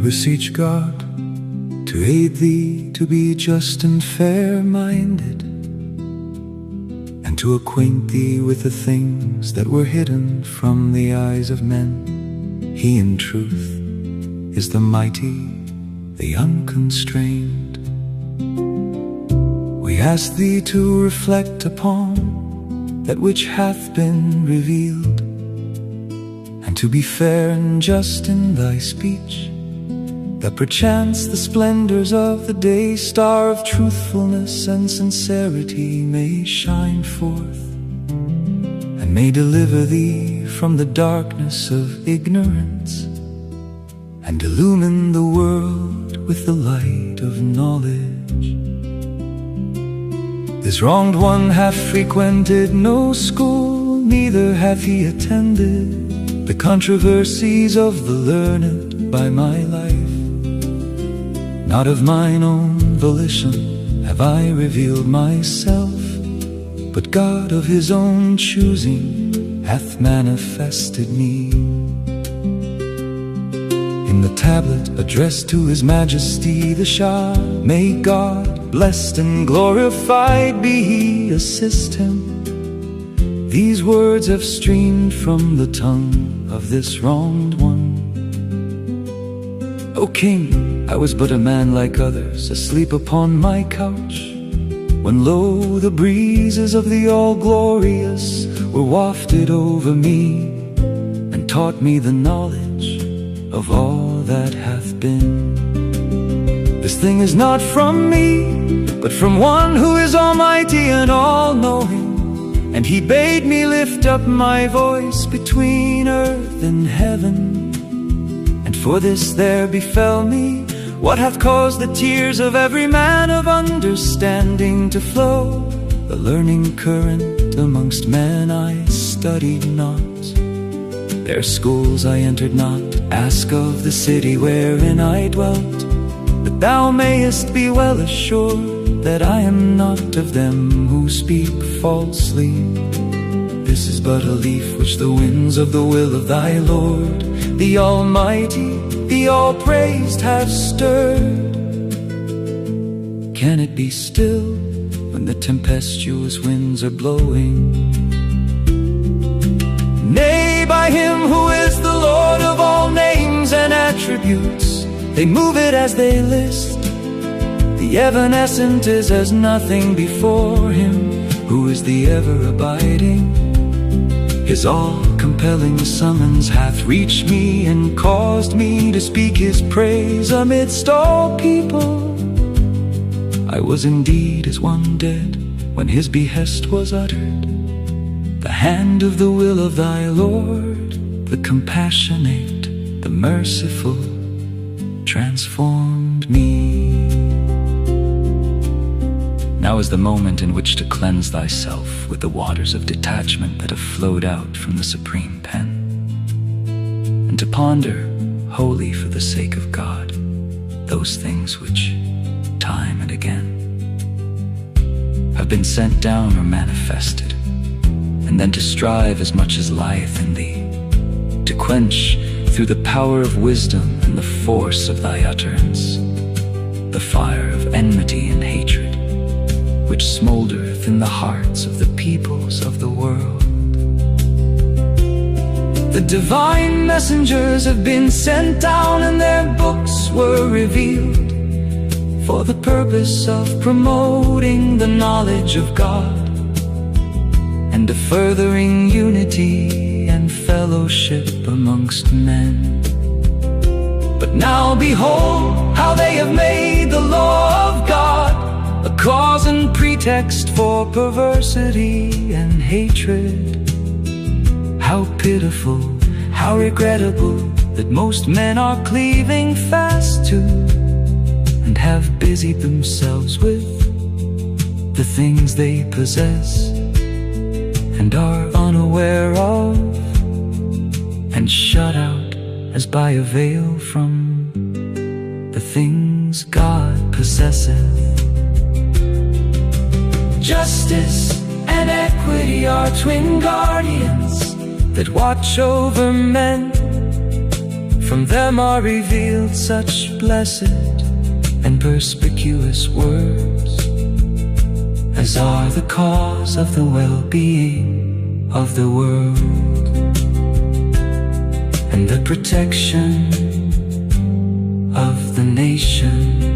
beseech God to aid thee to be just and fair-minded, and to acquaint thee with the things that were hidden from the eyes of men. He in truth is the mighty, the unconstrained. We ask thee to reflect upon that which hath been revealed, and to be fair and just in thy speech, that perchance the splendors of the day star of truthfulness and sincerity may shine forth, and may deliver thee from the darkness of ignorance, and illumine the world with the light of knowledge. This wronged one hath frequented no school, neither hath he attended the controversies of the learned by my life. Not of mine own volition have I revealed myself, but God of his own choosing hath manifested me. In the tablet addressed to his majesty the Shah, may God, blessed and glorified be he, assist him. These words have streamed from the tongue of this wronged one. O King, I was but a man like others, asleep upon my couch, when lo, the breezes of the All-Glorious were wafted over me, and taught me the knowledge of all that hath been. This thing is not from me, but from one who is almighty and all-knowing, and he bade me lift up my voice between earth and heaven. And for this there befell me what hath caused the tears of every man of understanding to flow, the learning current amongst men I studied not. Their schools I entered not. Ask of the city wherein I dwelt, that thou mayest be well assured that I am not of them who speak falsely. This is but a leaf which the winds of the will of thy Lord, the Almighty, the All-Praised, have stirred. Can it be still when the tempestuous winds are blowing? Nay, by him who is the Lord of all names and attributes, they move it as they list. The evanescent is as nothing before him, who is the ever-abiding. His all-compelling summons hath reached me, and caused me to speak his praise amidst all people. I was indeed as one dead when his behest was uttered. The hand of the will of thy Lord, the compassionate, the merciful, transformed me. Now is the moment in which to cleanse thyself with the waters of detachment that have flowed out from the supreme pen, and to ponder, wholly for the sake of God, those things which, time and again, have been sent down or manifested, and then to strive as much as lieth in thee, to quench through the power of wisdom and the force of thy utterance the fire of enmity and hatred, which smoldereth in the hearts of the peoples of the world. The divine messengers have been sent down, and their books were revealed for the purpose of promoting the knowledge of God, and of furthering unity and fellowship amongst men. But now behold how they have made the law of God a cause and pretext for perversity and hatred. How pitiful, how regrettable, that most men are cleaving fast to, and have busied themselves with the things they possess, and are unaware of, and shut out as by a veil from the things God possesseth. Justice and equity are twin guardians that watch over men From them are revealed such blessed and perspicuous words as are the cause of the well-being of the world and the protection of the nation.